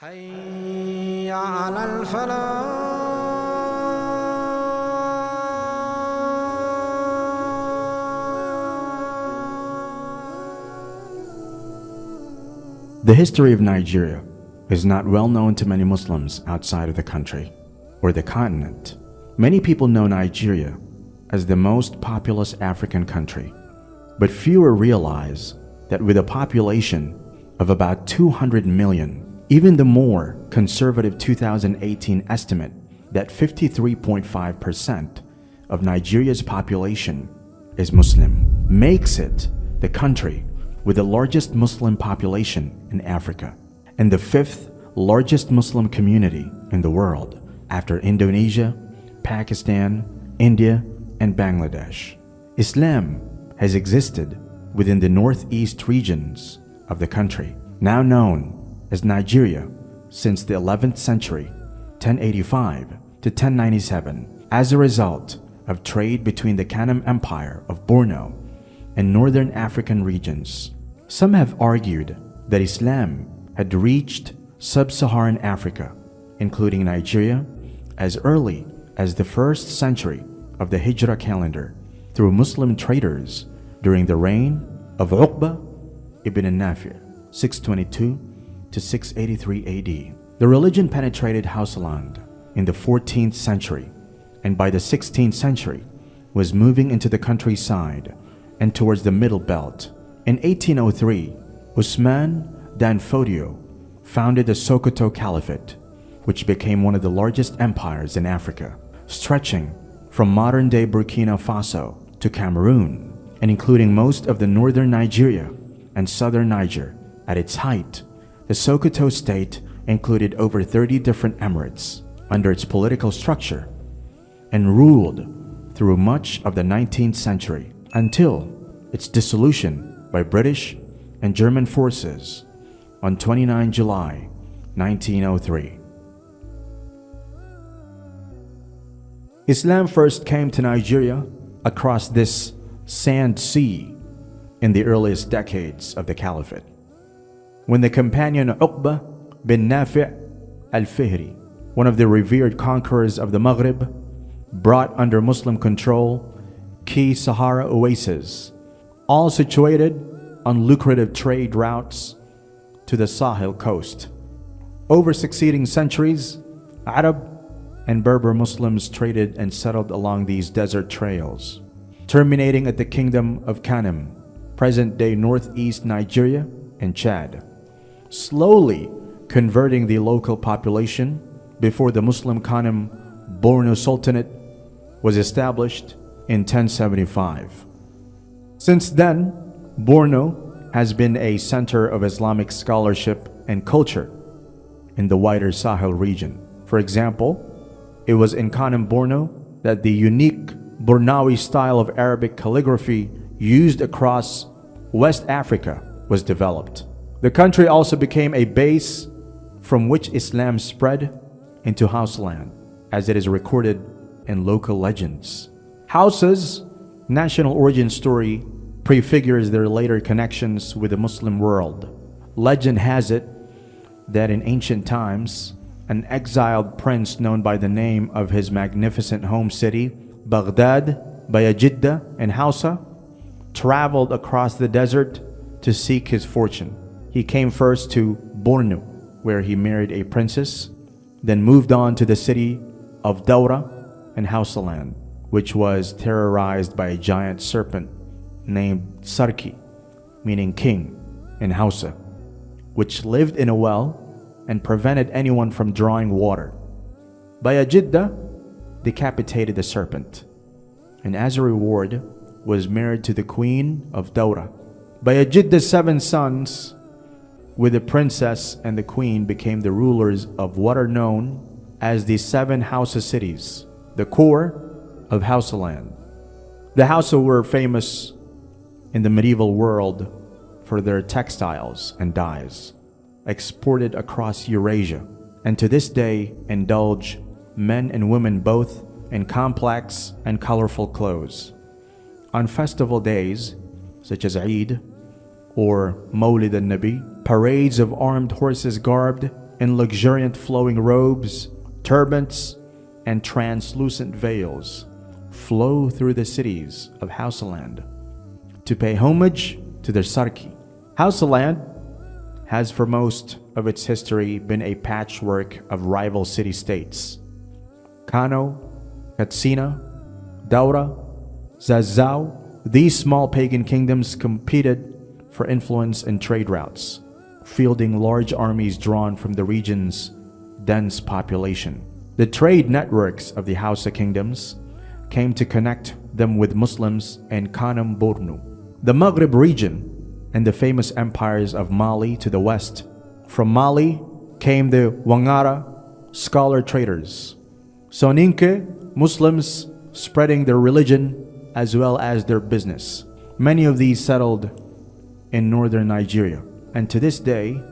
حي على الفلاح. The history of Nigeria is not well known to many Muslims outside of the country or the continent. Many people know Nigeria as the most populous African country, but fewer realize that with a population of about 200 million, even the more conservative 2018 estimate that 53.5% of Nigeria's population is Muslim makes it the country with the largest Muslim population in Africa and the fifth largest Muslim community in the world after Indonesia, Pakistan, India, and Bangladesh. Islam has existed within the northeast regions of the country, now known as Nigeria, since the 11th century, 1085 to 1097, as a result of trade between the Kanem Empire of Borno and Northern African regions. Some have argued that Islam had reached sub-Saharan Africa, including Nigeria, as early as the 1st century of the Hijra calendar through Muslim traders during the reign of Uqba ibn Nafi, 622 to 683 AD. The religion penetrated Hausaland in the 14th century, and by the 16th century was moving into the countryside and towards the Middle Belt. In 1803, Usman Dan Fodio founded the Sokoto Caliphate, which became one of the largest empires in Africa, stretching from modern-day Burkina Faso to Cameroon, and including most of the northern Nigeria and southern Niger. At its height, the Sokoto state included over 30 different emirates under its political structure and ruled through much of the 19th century until its dissolution by British and German forces on 29 July 1903. Islam first came to Nigeria across this sand sea in the earliest decades of the Caliphate, when the companion Uqba bin Nafi' al-Fihri, one of the revered conquerors of the Maghrib, brought under Muslim control key Sahara oases, all situated on lucrative trade routes to the Sahel coast. Over succeeding centuries, Arab and Berber Muslims traded and settled along these desert trails, terminating at the kingdom of Kanem, present-day northeast Nigeria and Chad, slowly converting the local population before the Muslim Kanem Borno Sultanate was established in 1075. Since then, Borno has been a center of Islamic scholarship and culture in the wider Sahel region. For example, it was in Kanem Borno that the unique Bornawi style of Arabic calligraphy used across West Africa was developed. The country also became a base from which Islam spread into Hausaland, as it is recorded in local legends. Hausa's national origin story prefigures their later connections with the Muslim world. Legend has it that in ancient times, an exiled prince known by the name of his magnificent home city, Baghdad, Bayajidda, and Hausa, traveled across the desert to seek his fortune. He came first to Borno, where he married a princess, then moved on to the city of Daura and Hausaland, which was terrorized by a giant serpent named Sarki, meaning king in Hausa, which lived in a well and prevented anyone from drawing water. Bayajidda decapitated the serpent, and as a reward was married to the queen of Daura. Bayajidda's 7 sons with the princess and the queen became the rulers of what are known as the 7 Hausa cities, the core of Hausaland. The Hausa were famous in the medieval world for their textiles and dyes, exported across Eurasia, and to this day indulge men and women both in complex and colorful clothes. On festival days, such as Eid or Mawlid al-Nabi, parades of armed horses garbed in luxuriant flowing robes, turbans, and translucent veils, flow through the cities of Hausaland to pay homage to their Sarki. Hausaland has for most of its history been a patchwork of rival city-states. Kano, Katsina, Daura, Zazao, these small pagan kingdoms competed for influence and trade routes, fielding large armies drawn from the region's dense population. The trade networks of the Hausa kingdoms came to connect them with Muslims in Kanem, Borno, the Maghreb region, and the famous empires of Mali to the west. From Mali came the Wangara scholar traders, Soninke Muslims spreading their religion as well as their business. Many of these settled in northern Nigeria, and to this day,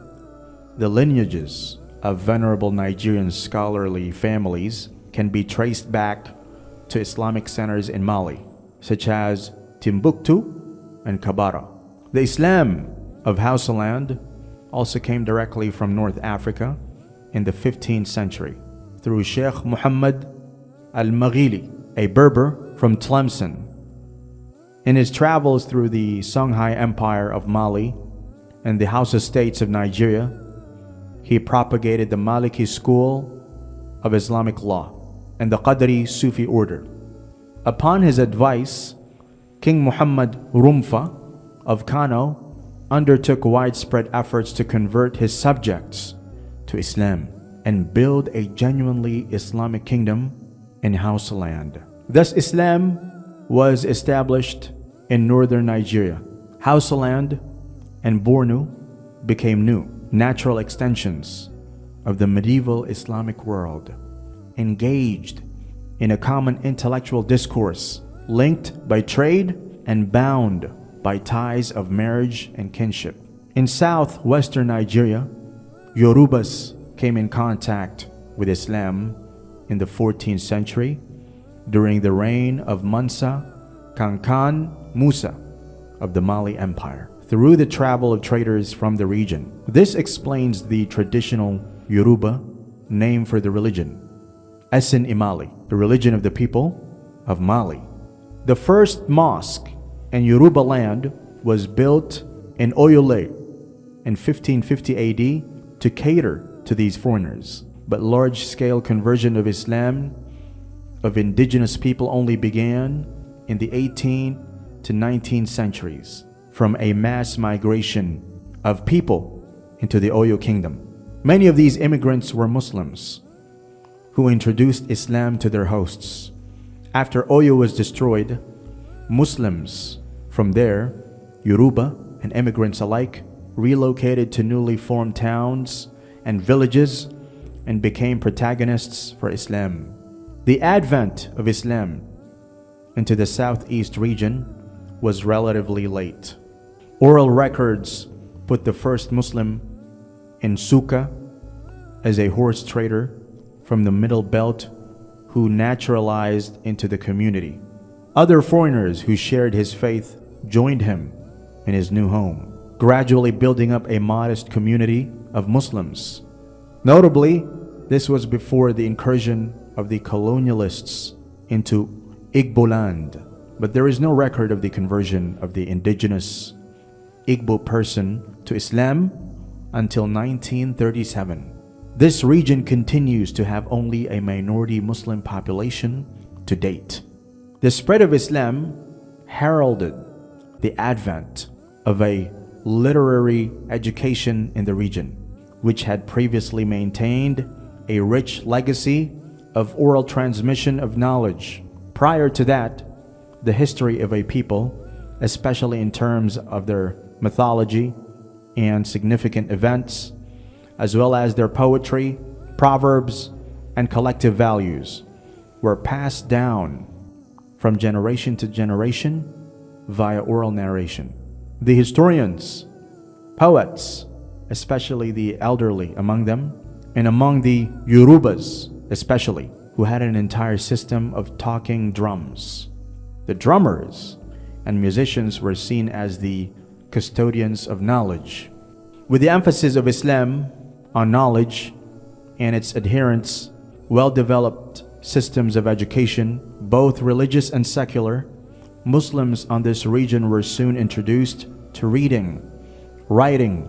the lineages of venerable Nigerian scholarly families can be traced back to Islamic centers in Mali, such as Timbuktu and Kabara. The Islam of Hausaland also came directly from North Africa in the 15th century through Sheikh Muhammad al-Maghili, a Berber from Tlemcen. In his travels through the Songhai Empire of Mali and the Hausa states of Nigeria, he propagated the Maliki school of Islamic law and the Qadri Sufi order. Upon his advice, King Muhammad Rumfa of Kano undertook widespread efforts to convert his subjects to Islam and build a genuinely Islamic kingdom in Hausaland. Thus, Islam was established in northern Nigeria. Hausaland and Borno became new, natural extensions of the medieval Islamic world, engaged in a common intellectual discourse, linked by trade and bound by ties of marriage and kinship. In southwestern Nigeria, Yorubas came in contact with Islam in the 14th century during the reign of Mansa Kankan Musa of the Mali Empire, through the travel of traders from the region. This explains the traditional Yoruba name for the religion, Esin Imali, the religion of the people of Mali. The first mosque in Yoruba land was built in Oyole in 1550 AD to cater to these foreigners, but large-scale conversion of Islam of indigenous people only began in the 18th to 19th centuries from a mass migration of people into the Oyo kingdom. Many of these immigrants were Muslims who introduced Islam to their hosts. After Oyo was destroyed, Muslims from there, Yoruba and immigrants alike, relocated to newly formed towns and villages and became protagonists for Islam. The advent of Islam into the southeast region was relatively late. Oral records put the first Muslim in Suka as a horse trader from the Middle Belt who naturalized into the community. Other foreigners who shared his faith joined him in his new home, gradually building up a modest community of Muslims. Notably, this was before the incursion of the colonialists into Igbo land, but there is no record of the conversion of the indigenous Igbo person to Islam until 1937. This region continues to have only a minority Muslim population to date. The spread of Islam heralded the advent of a literary education in the region, which had previously maintained a rich legacy of oral transmission of knowledge. Prior to that, the history of a people, especially in terms of their mythology and significant events, as well as their poetry, proverbs, and collective values, were passed down from generation to generation via oral narration. The historians, poets, especially the elderly among them, and among the Yorubas especially, who had an entire system of talking drums. The drummers and musicians were seen as the custodians of knowledge. With the emphasis of Islam on knowledge and its adherents well-developed systems of education, both religious and secular, Muslims on this region were soon introduced to reading, writing,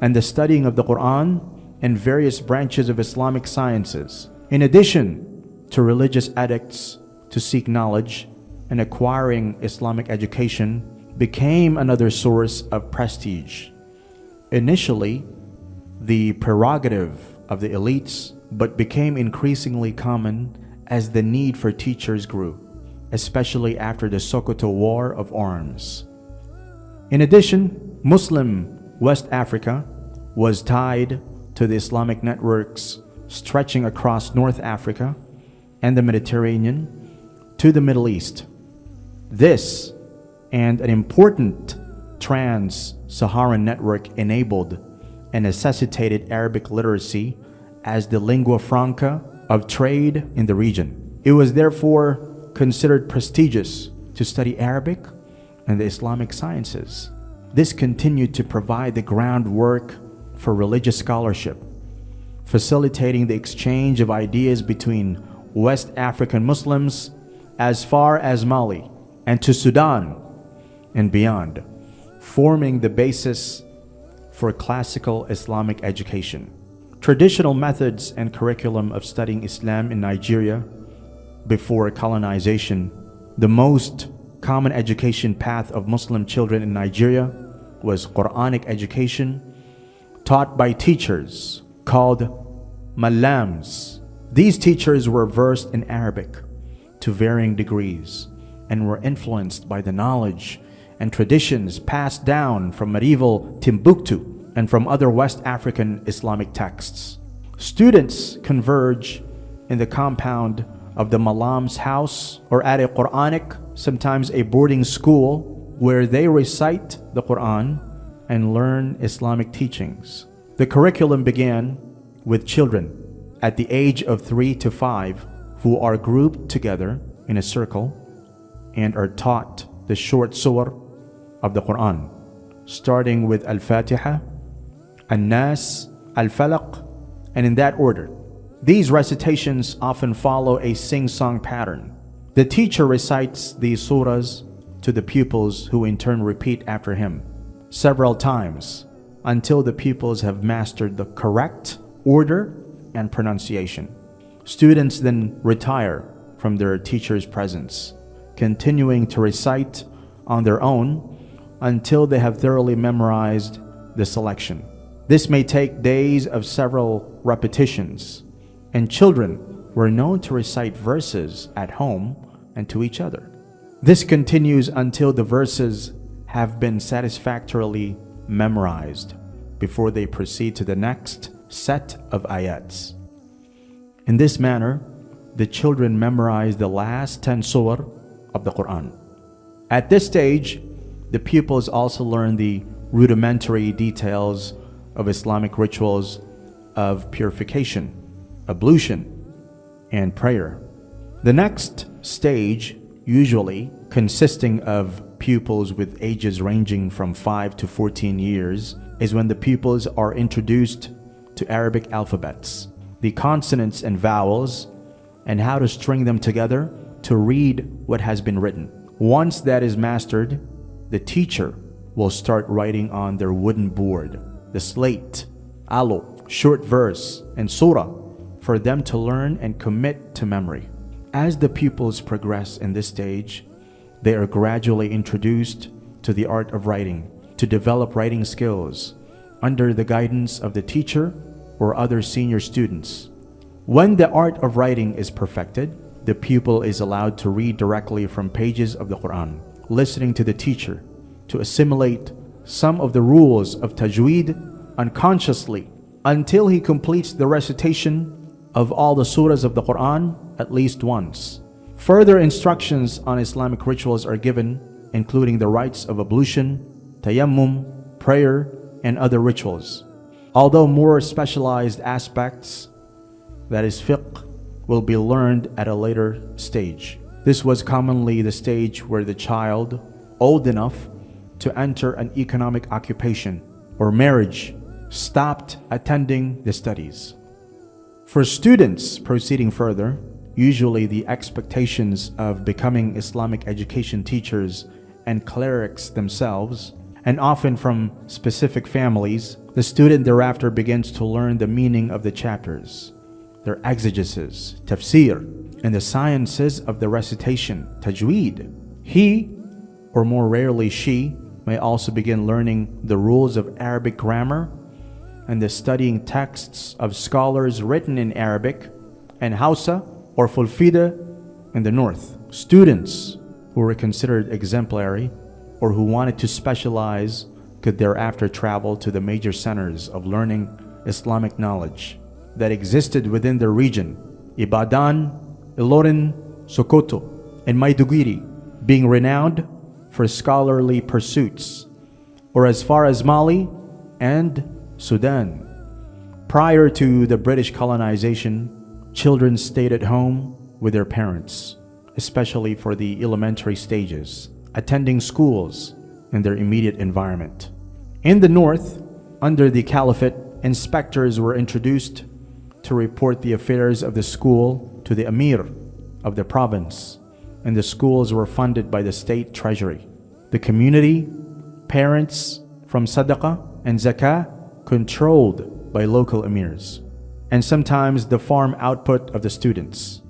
and the studying of the Quran and various branches of Islamic sciences. In addition to religious edicts to seek knowledge, and acquiring Islamic education became another source of prestige. Initially, the prerogative of the elites, but became increasingly common as the need for teachers grew, especially after the Sokoto War of Arms. In addition, Muslim West Africa was tied to the Islamic networks stretching across North Africa and the Mediterranean to the Middle East. This and an important trans-Saharan network enabled and necessitated Arabic literacy as the lingua franca of trade in the region. It was therefore considered prestigious to study Arabic and the Islamic sciences. This continued to provide the groundwork for religious scholarship, facilitating the exchange of ideas between West African Muslims as far as Mali and to Sudan and beyond, forming the basis for classical Islamic education. Traditional methods and curriculum of studying Islam in Nigeria before colonization, the most common education path of Muslim children in Nigeria was Quranic education taught by teachers called Malams. These teachers were versed in Arabic to varying degrees and were influenced by the knowledge and traditions passed down from medieval Timbuktu and from other West African Islamic texts. Students converge in the compound of the Malam's house or at a Quranic, sometimes a boarding school, where they recite the Quran and learn Islamic teachings. The curriculum began with children at the age of 3 to 5 who are grouped together in a circle and are taught the short surah of the Quran, starting with Al-Fatiha, An-Nas, Al-Falaq, and in that order. These recitations often follow a sing-song pattern. The teacher recites these surahs to the pupils, who in turn repeat after him several times until the pupils have mastered the correct order and pronunciation. Students then retire from their teacher's presence, continuing to recite on their own until they have thoroughly memorized the selection. This may take days of several repetitions, and children were known to recite verses at home and to each other. This continues until the verses have been satisfactorily memorized before they proceed to the next set of ayats. In this manner, the children memorize the last 10 surah of the Quran. At this stage, the pupils also learn the rudimentary details of Islamic rituals of purification, ablution, and prayer. The next stage, usually consisting of pupils with ages ranging from 5 to 14 years, is when the pupils are introduced to Arabic alphabets, the consonants and vowels, and how to string them together to read what has been written. Once that is mastered, the teacher will start writing on their wooden board, the slate, alo, short verse, and surah, for them to learn and commit to memory. As the pupils progress in this stage, they are gradually introduced to the art of writing, to develop writing skills under the guidance of the teacher or other senior students. When the art of writing is perfected, the pupil is allowed to read directly from pages of the Quran, listening to the teacher to assimilate some of the rules of tajweed unconsciously until he completes the recitation of all the surahs of the Quran at least once. Further instructions on Islamic rituals are given, including the rites of ablution, tayammum, prayer, and other rituals. Although more specialized aspects, that is fiqh, will be learned at a later stage. This was commonly the stage where the child, old enough to enter an economic occupation or marriage, stopped attending the studies. For students proceeding further, usually the expectations of becoming Islamic education teachers and clerics themselves, and often from specific families, the student thereafter begins to learn the meaning of the chapters, their exegesis, tafsir, and the sciences of the recitation, tajweed. He, or more rarely she, may also begin learning the rules of Arabic grammar and the studying texts of scholars written in Arabic and Hausa or Fulfida in the north. Students who were considered exemplary or who wanted to specialize could thereafter travel to the major centers of learning Islamic knowledge that existed within the region, Ibadan, Ilorin, Sokoto, and Maiduguri, being renowned for scholarly pursuits, or as far as Mali and Sudan. Prior to the British colonization, children stayed at home with their parents, especially for the elementary stages, attending schools in their immediate environment. In the north, under the Caliphate, inspectors were introduced to report the affairs of the school to the Emir of the province, and the schools were funded by the state treasury. The community, parents from Sadaqah and Zakah, controlled by local emirs, and sometimes the farm output of the students.